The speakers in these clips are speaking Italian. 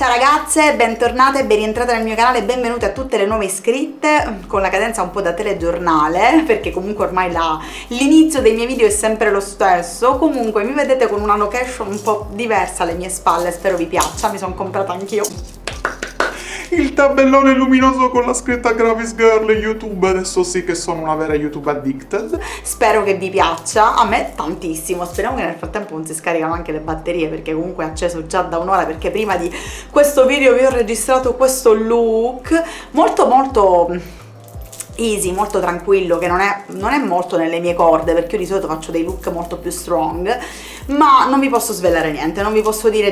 Ciao ragazze, bentornate, ben rientrate nel mio canale e benvenute a tutte le nuove iscritte con la cadenza un po' da telegiornale, perché comunque ormai l'inizio dei miei video è sempre lo stesso. Comunque mi vedete con una location un po' diversa alle mie spalle, spero vi piaccia, mi sono comprata anch'io il tabellone luminoso con la scritta Gravis Girl YouTube. Adesso sì che sono una vera YouTube addicted. Spero che vi piaccia, a me tantissimo. Speriamo che nel frattempo non si scaricano anche le batterie, perché comunque è acceso già da un'ora, perché prima di questo video vi ho registrato questo look molto easy, molto tranquillo, che non è molto nelle mie corde, perché io di solito faccio dei look molto più strong, ma non vi posso svelare niente, non vi posso dire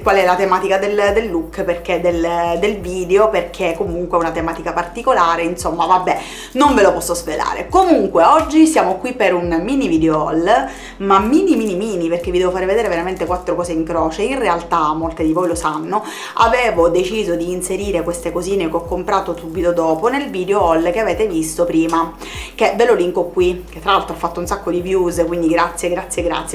qual è la tematica del look, perché del video, perché comunque è una tematica particolare, insomma vabbè, non ve lo posso svelare. Comunque oggi siamo qui per un mini video haul, ma mini, perché vi devo fare vedere veramente 4 cose in croce. In realtà molte di voi lo sanno, avevo deciso di inserire queste cosine che ho comprato subito dopo nel video haul che avete visto prima, che ve lo linko qui, che tra l'altro ha fatto un sacco di views, quindi grazie,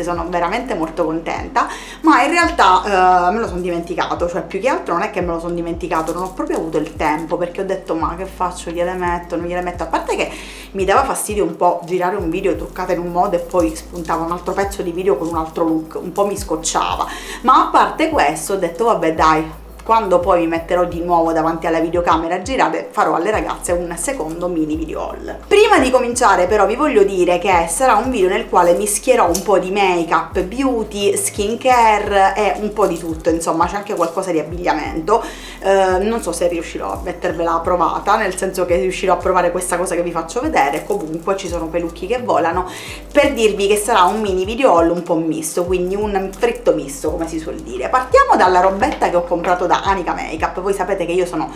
sono veramente molto contenta. Ma in realtà me lo sono dimenticato, cioè più che altro non è che me lo sono dimenticato, non ho proprio avuto il tempo, perché ho detto ma che faccio, gliele metto, non gliele metto, a parte che mi dava fastidio un po' girare un video truccato in un modo e poi spuntava un altro pezzo di video con un altro look, un po' mi scocciava. Ma a parte questo ho detto vabbè dai, quando poi mi metterò di nuovo davanti alla videocamera a girare, farò alle ragazze un secondo mini video haul. Prima di cominciare però vi voglio dire che sarà un video nel quale mischierò un po' di make up, beauty, skincare e un po' di tutto, insomma c'è anche qualcosa di abbigliamento. Non so se riuscirò a mettervela a provata, nel senso che riuscirò a provare questa cosa che vi faccio vedere. Comunque ci sono pelucchi che volano, per dirvi che sarà un mini video haul un po' misto, quindi un fritto misto come si suol dire. Partiamo dalla robetta che ho comprato da Anika Makeup. Voi sapete che io sono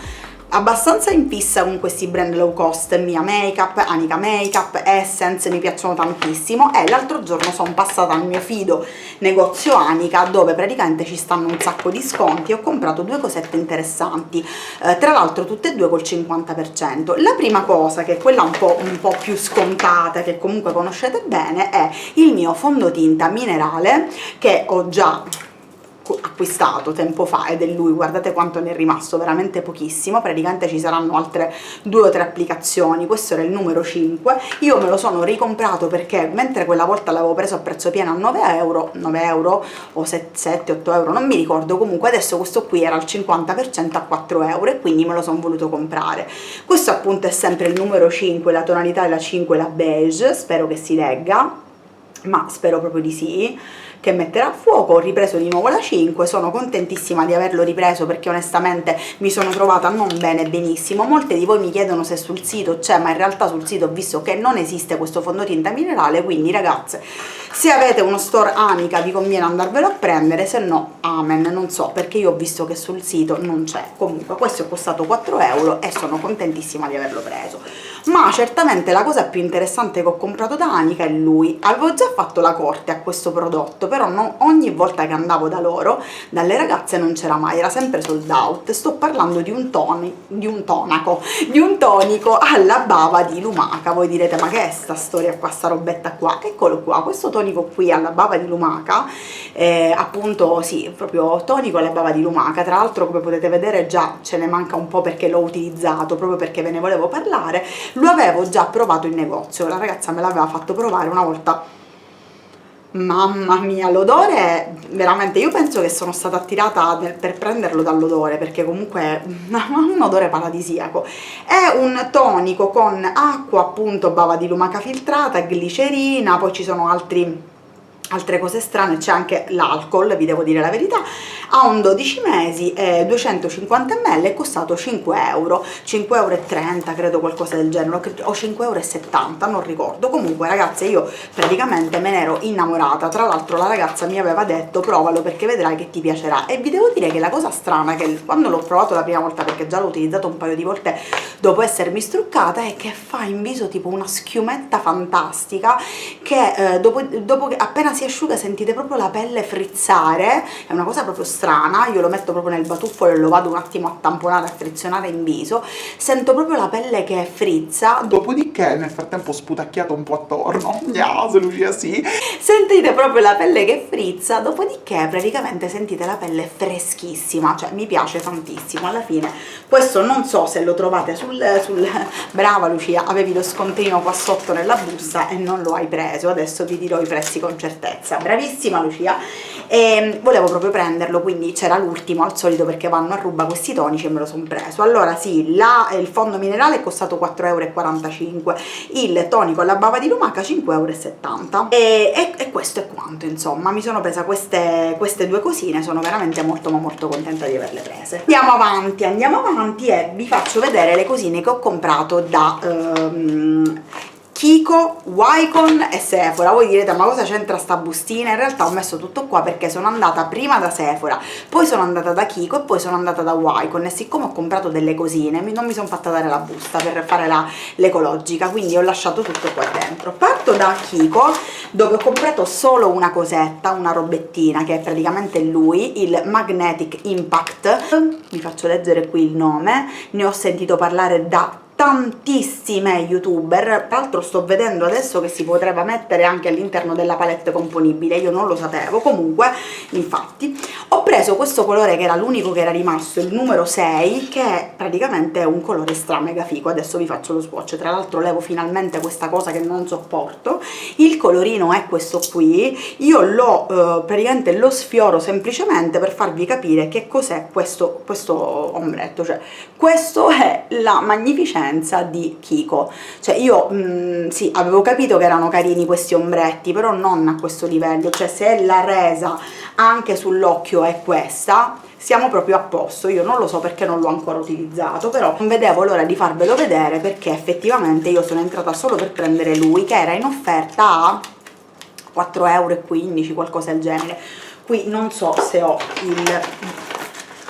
abbastanza in fissa con questi brand low cost, Mia Makeup, Anika Makeup, Essence, mi piacciono tantissimo, e l'altro giorno sono passata al mio fido negozio Anika, dove praticamente ci stanno un sacco di sconti, e ho comprato due cosette interessanti, tra l'altro tutte e due col 50%. La prima cosa, che è quella un po' più scontata, che comunque conoscete bene, è il mio fondotinta minerale che ho già acquistato tempo fa, ed è lui, guardate quanto ne è rimasto, veramente pochissimo, praticamente ci saranno altre 2 o 3 applicazioni. Questo era il numero 5, io me lo sono ricomprato perché mentre quella volta l'avevo preso a prezzo pieno a 9 euro o 7-8 euro, non mi ricordo, comunque adesso questo qui era al 50% a 4 euro, e quindi me lo sono voluto comprare. Questo appunto è sempre il numero 5, la tonalità è la 5, la beige, spero che si legga, ma spero proprio di sì, che metterà a fuoco. Ho ripreso di nuovo la 5, sono contentissima di averlo ripreso perché onestamente mi sono trovata non bene, benissimo. Molte di voi mi chiedono se sul sito c'è, ma in realtà sul sito ho visto che non esiste questo fondotinta minerale, quindi ragazze, se avete uno store Anika vi conviene andarvelo a prendere, se no amen, non so, perché io ho visto che sul sito non c'è. Comunque questo è costato 4 euro e sono contentissima di averlo preso. Ma certamente la cosa più interessante che ho comprato da Anika è lui. Avevo già fatto la corte a questo prodotto, però ogni volta che andavo da loro, dalle ragazze, non c'era mai, era sempre sold out. Sto parlando di un tonico alla bava di lumaca. Voi direte ma che è sta storia qua, sta robetta qua? Eccolo qua, questo tonico qui alla bava di lumaca, appunto sì, proprio tonico alla bava di lumaca. Tra l'altro, come potete vedere, già ce ne manca un po' perché l'ho utilizzato, proprio perché ve ne volevo parlare. Lo avevo già provato in negozio, la ragazza me l'aveva fatto provare una volta. Mamma mia, l'odore è veramente, io penso che sono stata attirata per prenderlo dall'odore, perché comunque è un odore paradisiaco. È un tonico con acqua, appunto, bava di lumaca filtrata, glicerina, poi ci sono altre cose strane, c'è anche l'alcol, vi devo dire la verità. Ha un 12 mesi, 250 ml, è costato 5 euro, 5,30 euro credo, qualcosa del genere, o 5,70 euro, non ricordo. Comunque ragazze, io praticamente me ne ero innamorata. Tra l'altro la ragazza mi aveva detto provalo perché vedrai che ti piacerà, e vi devo dire che la cosa strana, che quando l'ho provato la prima volta, perché già l'ho utilizzato un paio di volte dopo essermi struccata, è che fa in viso tipo una schiumetta fantastica che dopo che appena si si asciuga sentite proprio la pelle frizzare, è una cosa proprio strana. Io lo metto proprio nel batuffolo e lo vado un attimo a tamponare, a frizionare in viso, sento proprio la pelle che frizza, dopodiché nel frattempo ho sputacchiato un po' attorno, Lucia, sì, sentite proprio la pelle che frizza, dopodiché praticamente sentite la pelle freschissima, cioè mi piace tantissimo. Alla fine questo non so se lo trovate sul brava Lucia, avevi lo scontrino qua sotto nella busta e non lo hai preso, adesso vi dirò i prezzi con certezza, bravissima Lucia. E volevo proprio prenderlo, quindi c'era l'ultimo al solito perché vanno a ruba questi tonici e me lo sono preso. Allora sì, il fondo minerale è costato 4,45 €, il tonico alla bava di lumaca 5,70 € e questo è quanto, insomma. Mi sono presa queste due cosine, sono veramente molto ma molto contenta di averle prese. Andiamo avanti e vi faccio vedere le cosine che ho comprato da Kiko, Wycon e Sephora. Voi direte ma cosa c'entra sta bustina? In realtà ho messo tutto qua perché sono andata prima da Sephora, poi sono andata da Kiko e poi sono andata da Wycon, e siccome ho comprato delle cosine non mi sono fatta dare la busta per fare l'ecologica, quindi ho lasciato tutto qua dentro. Parto da Kiko, dove ho comprato solo una cosetta, una robettina, che è praticamente lui, il Magnetic Impact. Vi faccio leggere qui il nome, ne ho sentito parlare da tantissime youtuber, tra l'altro sto vedendo adesso che si potrebbe mettere anche all'interno della palette componibile, io non lo sapevo. Comunque, infatti ho preso questo colore che era l'unico che era rimasto, il numero 6, che praticamente è un colore stra mega figo. Adesso vi faccio lo swatch, tra l'altro levo finalmente questa cosa che non sopporto. Il colorino è questo qui, io praticamente lo sfioro semplicemente per farvi capire che cos'è questo ombretto, cioè questo è la magnificenza di Kiko. Cioè io sì, avevo capito che erano carini questi ombretti, però non a questo livello, cioè se la resa anche sull'occhio è questa, siamo proprio a posto. Io non lo so perché non l'ho ancora utilizzato, però non vedevo l'ora di farvelo vedere, perché effettivamente io sono entrata solo per prendere lui, che era in offerta a 4,15 €, qualcosa del genere. Qui non so se ho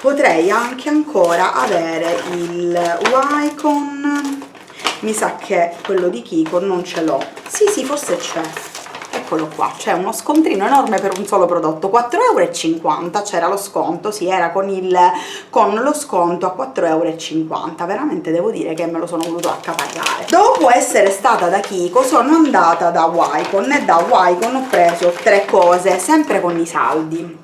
potrei anche ancora avere il Wycon, mi sa che quello di Kiko non ce l'ho, sì forse c'è, eccolo qua, c'è uno scontrino enorme per un solo prodotto, 4,50 €, c'era lo sconto, sì, era con lo sconto a 4,50 €, veramente devo dire che me lo sono voluto accaparrare. Dopo essere stata da Kiko sono andata da Wycon, e da Wycon ho preso 3 cose, sempre con i saldi.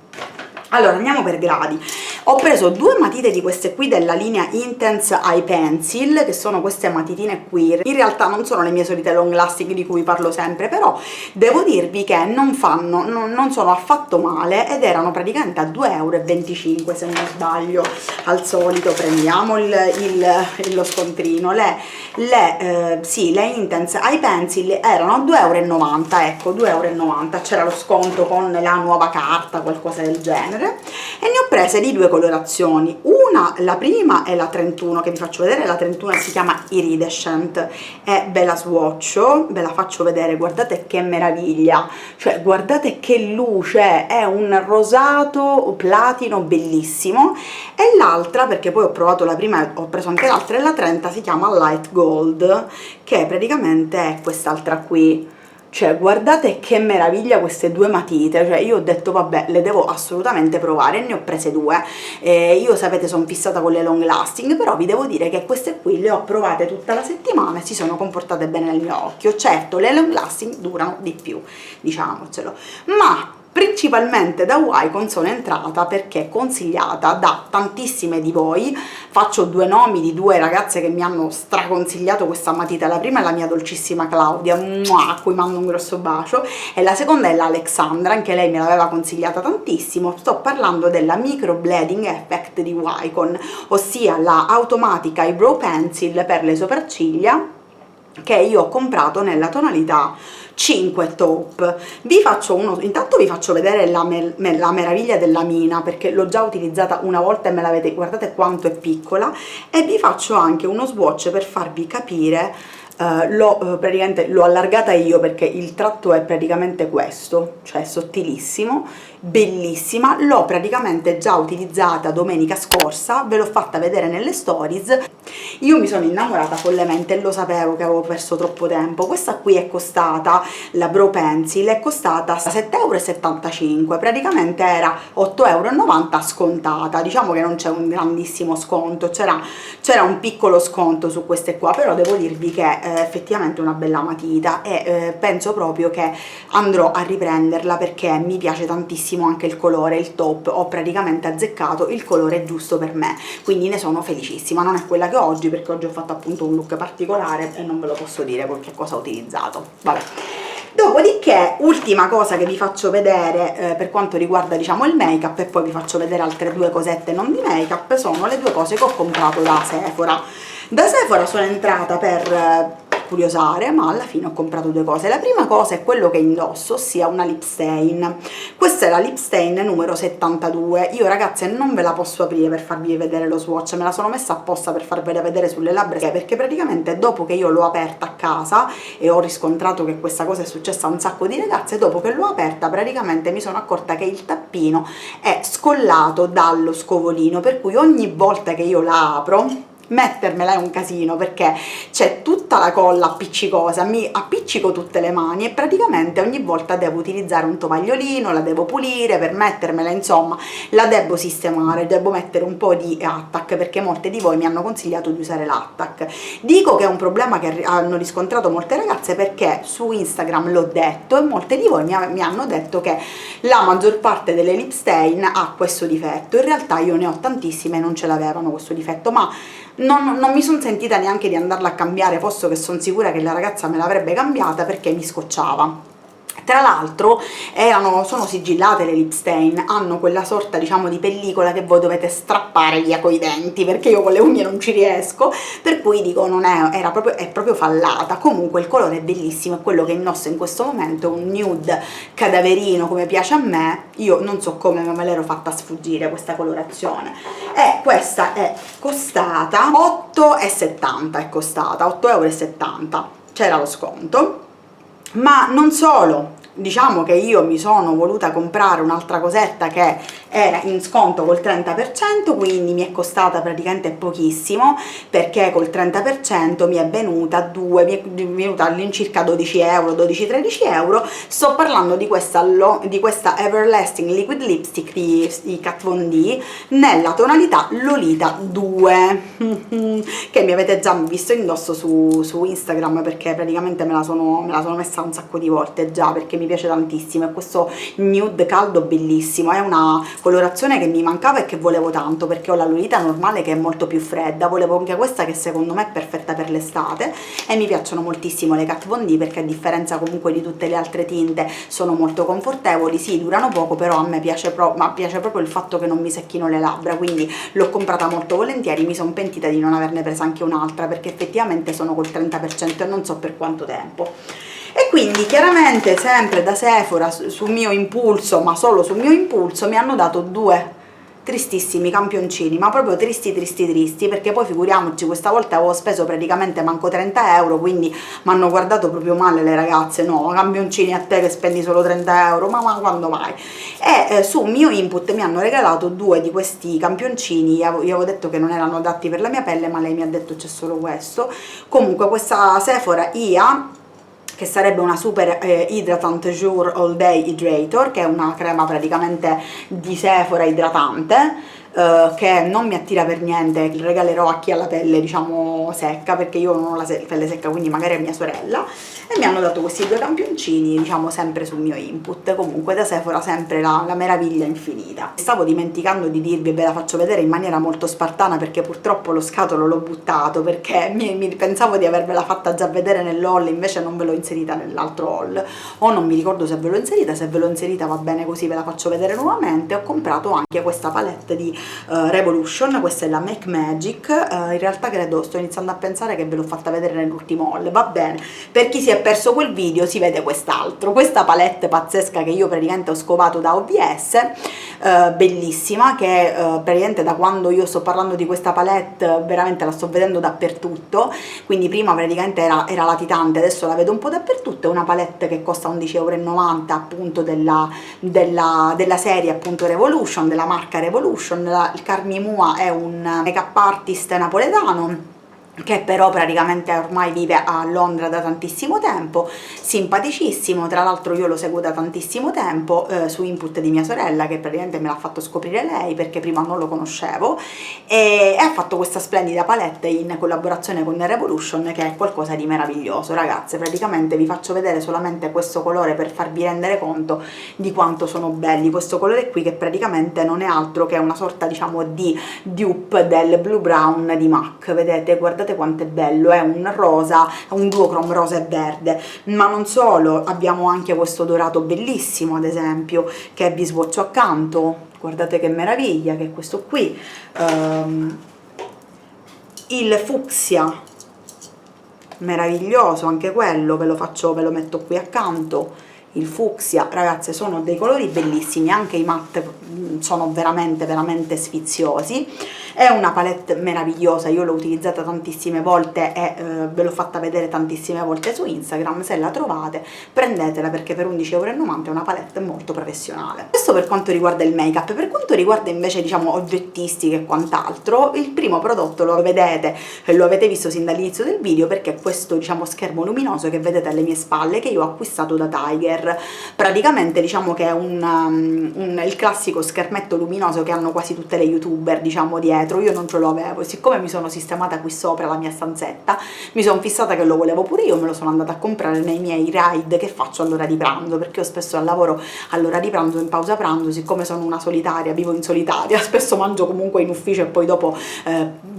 Allora andiamo per gradi. Ho preso 2 matite di queste qui della linea Intense Eye Pencil, che sono queste matitine qui. In realtà non sono le mie solite long lasting di cui vi parlo sempre, però devo dirvi che non sono affatto male, ed erano praticamente a 2,25 € se non sbaglio. Al solito prendiamo lo scontrino. Le Intense Eye Pencil erano a 2,90 €, ecco, 2,90 €, c'era lo sconto con la nuova carta, qualcosa del genere, e ne ho prese di 2 colorazioni. La prima è la 31, che vi faccio vedere. La 31 si chiama Iridescent e ve la swatcho, ve la faccio vedere. Guardate che meraviglia, cioè guardate che luce, è un rosato platino bellissimo. E l'altra, perché poi ho provato la prima e ho preso anche l'altra, e la 30 si chiama Light Gold, che praticamente è quest'altra qui. Cioè guardate che meraviglia queste 2 matite, cioè io ho detto vabbè, le devo assolutamente provare, e ne ho prese 2. Io sapete sono fissata con le long lasting, però vi devo dire che queste qui le ho provate tutta la settimana e si sono comportate bene nel mio occhio. Certo, le long lasting durano di più, diciamocelo, ma principalmente da Wycon sono entrata perché è consigliata da tantissime di voi. Faccio 2 nomi di 2 ragazze che mi hanno straconsigliato questa matita. La prima è la mia dolcissima Claudia, a cui mando un grosso bacio, e la seconda è l'Alexandra, anche lei me l'aveva consigliata tantissimo. Sto parlando della Microblading Effect di Wycon, ossia la automatica eyebrow pencil per le sopracciglia, che io ho comprato nella tonalità 5 taupe. Intanto vi faccio vedere la meraviglia della mina, perché l'ho già utilizzata una volta e me l'avete, guardate quanto è piccola, e vi faccio anche uno swatch per farvi capire. Praticamente l'ho allargata io perché il tratto è praticamente questo, cioè sottilissimo. bellissima, l'ho praticamente già utilizzata domenica scorsa, ve l'ho fatta vedere nelle stories. Io mi sono innamorata follemente e lo sapevo che avevo perso troppo tempo. Questa qui è costata, la Brow Pencil, è costata 7,75 €, praticamente era 8,90 € scontata. Diciamo che non c'è un grandissimo sconto, c'era un piccolo sconto su queste qua, però devo dirvi che è effettivamente una bella matita e penso proprio che andrò a riprenderla perché mi piace tantissimo anche il colore, il top, ho praticamente azzeccato il colore giusto per me, quindi ne sono felicissima. Non è quella che ho oggi perché oggi ho fatto appunto un look particolare e non ve lo posso dire con che cosa ho utilizzato, vabbè. Dopodiché, ultima cosa che vi faccio vedere per quanto riguarda diciamo il make up, e poi vi faccio vedere altre due cosette non di make up, sono le due cose che ho comprato da Sephora. Da Sephora sono entrata per curiosare, ma alla fine ho comprato due cose. La prima cosa è quello che indosso, ossia una lip stain. Questa è la lip stain numero 72. Io ragazze non ve la posso aprire per farvi vedere lo swatch, me la sono messa apposta per farvela vedere sulle labbra, perché praticamente dopo che io l'ho aperta a casa e ho riscontrato che questa cosa è successa a un sacco di ragazze, dopo che l'ho aperta praticamente mi sono accorta che il tappino è scollato dallo scovolino, per cui ogni volta che io la apro mettermela è un casino perché c'è tutta la colla appiccicosa, mi appiccico tutte le mani e praticamente ogni volta devo utilizzare un tovagliolino, la devo pulire per mettermela, insomma la devo sistemare, devo mettere un po' di attack perché molte di voi mi hanno consigliato di usare l'attack. Dico che è un problema che hanno riscontrato molte ragazze perché su Instagram l'ho detto e molte di voi mi hanno detto che la maggior parte delle lip stain ha questo difetto. In realtà io ne ho tantissime e non ce l'avevano questo difetto, ma non mi sono sentita neanche di andarla a cambiare, posto che sono sicura che la ragazza me l'avrebbe cambiata perché mi scocciava. Tra l'altro sono sigillate le lip stain, hanno quella sorta diciamo di pellicola che voi dovete strappare via coi denti, perché io con le unghie non ci riesco, per cui dico è proprio fallata. Comunque il colore è bellissimo, è quello che indosso in questo momento, un nude cadaverino come piace a me. Io non so come ma me l'ero fatta sfuggire questa colorazione, e questa è costata 8,70 €, è costata 8,70 €, c'era lo sconto. Ma non solo, diciamo che io mi sono voluta comprare un'altra cosetta che era in sconto col 30%, quindi mi è costata praticamente pochissimo perché col 30% mi è venuta all'incirca 12 €, 12-13 €. Sto parlando di questa Everlasting Liquid Lipstick di Kat Von D nella tonalità Lolita 2 che mi avete già visto indosso su Instagram, perché praticamente me la sono messa un sacco di volte già perché mi piace tantissimo. È questo nude caldo bellissimo, è una colorazione che mi mancava e che volevo tanto perché ho la Lolita normale che è molto più fredda, volevo anche questa che secondo me è perfetta per l'estate, e mi piacciono moltissimo le Kat Von D perché a differenza comunque di tutte le altre tinte sono molto confortevoli. Sì, durano poco, però a me piace proprio il fatto che non mi secchino le labbra, quindi l'ho comprata molto volentieri. Mi sono pentita di non averne presa anche un'altra perché effettivamente sono col 30% e non so per quanto tempo. E quindi chiaramente sempre da Sephora su mio impulso, ma solo su mio impulso, mi hanno dato due tristissimi campioncini, ma proprio tristi, perché poi figuriamoci, questa volta avevo speso praticamente manco 30 €, quindi mi hanno guardato proprio male le ragazze. No, campioncini a te che spendi solo 30 €, ma quando mai? E su mio input mi hanno regalato due di questi campioncini. Io avevo detto che non erano adatti per la mia pelle, ma lei mi ha detto c'è solo questo. Comunque questa Sephora IA, che sarebbe una super Hydratant Jour All Day Hydrator, che è una crema praticamente di Sephora idratante, che non mi attira per niente, regalerò a chi ha la pelle diciamo secca, perché io non ho la pelle secca, quindi magari a mia sorella. E mi hanno dato questi due campioncini, diciamo sempre sul mio input. Comunque da Sephora sempre la meraviglia infinita. Stavo dimenticando di dirvi, ve la faccio vedere in maniera molto spartana perché purtroppo lo scatolo l'ho buttato, perché pensavo di avervela fatta già vedere nell'haul, invece non ve l'ho inserita nell'altro haul, o non mi ricordo se ve l'ho inserita. Se ve l'ho inserita va bene così, ve la faccio vedere nuovamente. Ho comprato anche questa palette di Revolution, questa è la Make Magic. In realtà sto iniziando a pensare che ve l'ho fatta vedere nell'ultimo haul, va bene, per chi si è perso quel video si vede questa palette pazzesca che io praticamente ho scovato da OVS. bellissima, che praticamente da quando io sto parlando di questa palette veramente la sto vedendo dappertutto, quindi prima praticamente era latitante, adesso la vedo un po' dappertutto. È una palette che costa 11,90 € appunto della serie appunto Revolution, della marca Revolution. Il Carmi Mua è un make-up artist napoletano che però praticamente ormai vive a Londra da tantissimo tempo, simpaticissimo, tra l'altro io lo seguo da tantissimo tempo su input di mia sorella, che praticamente me l'ha fatto scoprire lei perché prima non lo conoscevo, e ha fatto questa splendida palette in collaborazione con Revolution, che è qualcosa di meraviglioso. Ragazze, praticamente vi faccio vedere solamente questo colore per farvi rendere conto di quanto sono belli. Questo colore qui, che praticamente non è altro che una sorta, diciamo, di dupe del Blue Brown di MAC, vedete, guardate quanto è bello, è un rosa, un duochrome rosa e verde. Ma non solo, abbiamo anche questo dorato bellissimo, ad esempio, che vi swatcho accanto, guardate che meraviglia, che è questo qui, il fucsia, meraviglioso anche quello, ve lo metto qui accanto. Il fucsia, ragazze, sono dei colori bellissimi, anche i matte sono veramente sfiziosi. È una palette meravigliosa, io l'ho utilizzata tantissime volte e ve l'ho fatta vedere tantissime volte su Instagram. Se la trovate prendetela, perché per 11,90 € è una palette molto professionale. Questo per quanto riguarda il make up. Per quanto riguarda invece, diciamo, oggettistica e quant'altro, il primo prodotto lo vedete e lo avete visto sin dall'inizio del video, perché è questo, diciamo, schermo luminoso che vedete alle mie spalle, che io ho acquistato da Tiger. Praticamente diciamo che è il classico schermetto luminoso che hanno quasi tutte le youtuber, diciamo, dietro. Io non ce lo avevo, siccome mi sono sistemata qui sopra la mia stanzetta, mi sono fissata che lo volevo pure io, me lo sono andata a comprare nei miei ride che faccio all'ora di pranzo, perché io spesso al lavoro all'ora di pranzo, in pausa pranzo, siccome sono una solitaria, vivo in solitaria, spesso mangio comunque in ufficio e poi dopo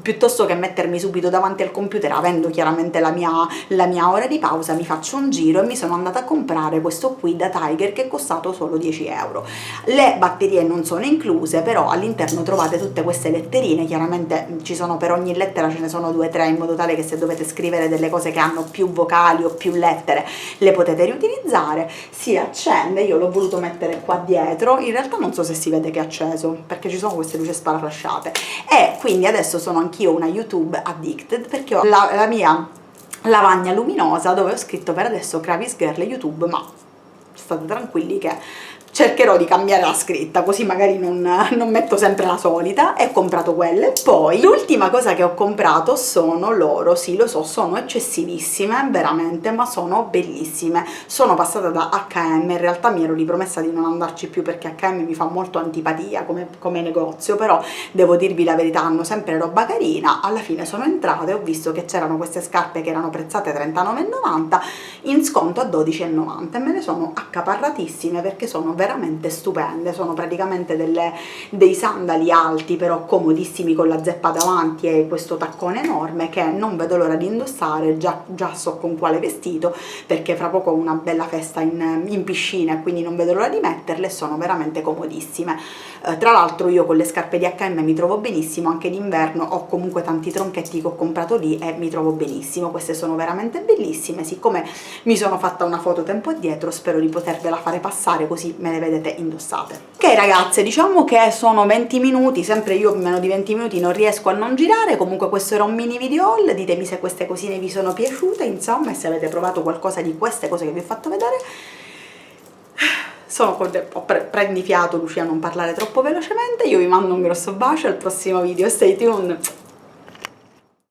piuttosto che mettermi subito davanti al computer, avendo chiaramente la mia ora di pausa, mi faccio un giro e mi sono andata a comprare questo qui da Tiger, che è costato solo 10 €. Le batterie non sono incluse, però all'interno trovate tutte queste letterine. Chiaramente ci sono, per ogni lettera ce ne sono 2 o 3, in modo tale che se dovete scrivere delle cose che hanno più vocali o più lettere le potete riutilizzare. Si accende, io l'ho voluto mettere qua dietro, in realtà non so se si vede che è acceso perché ci sono queste luci sparaflasciate, e quindi adesso sono anch'io una YouTube addicted, perché ho la mia lavagna luminosa dove ho scritto per adesso Kravis Girl YouTube, ma state tranquilli che cercherò di cambiare la scritta, così magari non metto sempre la solita, e ho comprato quelle. Poi l'ultima cosa che ho comprato sono loro, sì lo so, sono eccessivissime veramente, ma sono bellissime. Sono passata da H&M, in realtà mi ero ripromessa di non andarci più perché H&M mi fa molto antipatia come negozio, però devo dirvi la verità, hanno sempre roba carina. Alla fine sono entrata e ho visto che c'erano queste scarpe che erano prezzate 39,90 in sconto a 12,90 e me ne sono accaparratissime perché sono veramente stupende. Sono praticamente dei sandali alti però comodissimi, con la zeppa davanti e questo taccone enorme, che non vedo l'ora di indossare. Già so con quale vestito, perché fra poco ho una bella festa in piscina e quindi non vedo l'ora di metterle. Sono veramente comodissime. Tra l'altro io con le scarpe di H&M mi trovo benissimo, anche d'inverno ho comunque tanti tronchetti che ho comprato lì e mi trovo benissimo. Queste sono veramente bellissime. Siccome mi sono fatta una foto tempo addietro, spero di potervela fare passare, così me le vedete indossate. Ok ragazze, diciamo che sono 20 minuti, sempre io meno di 20 minuti non riesco a non girare. Comunque questo era un mini video haul, ditemi se queste cosine vi sono piaciute, insomma, e se avete provato qualcosa di queste cose che vi ho fatto vedere. Prendi fiato Lucia, non parlare troppo velocemente. Io vi mando un grosso bacio, al prossimo video, stay tuned.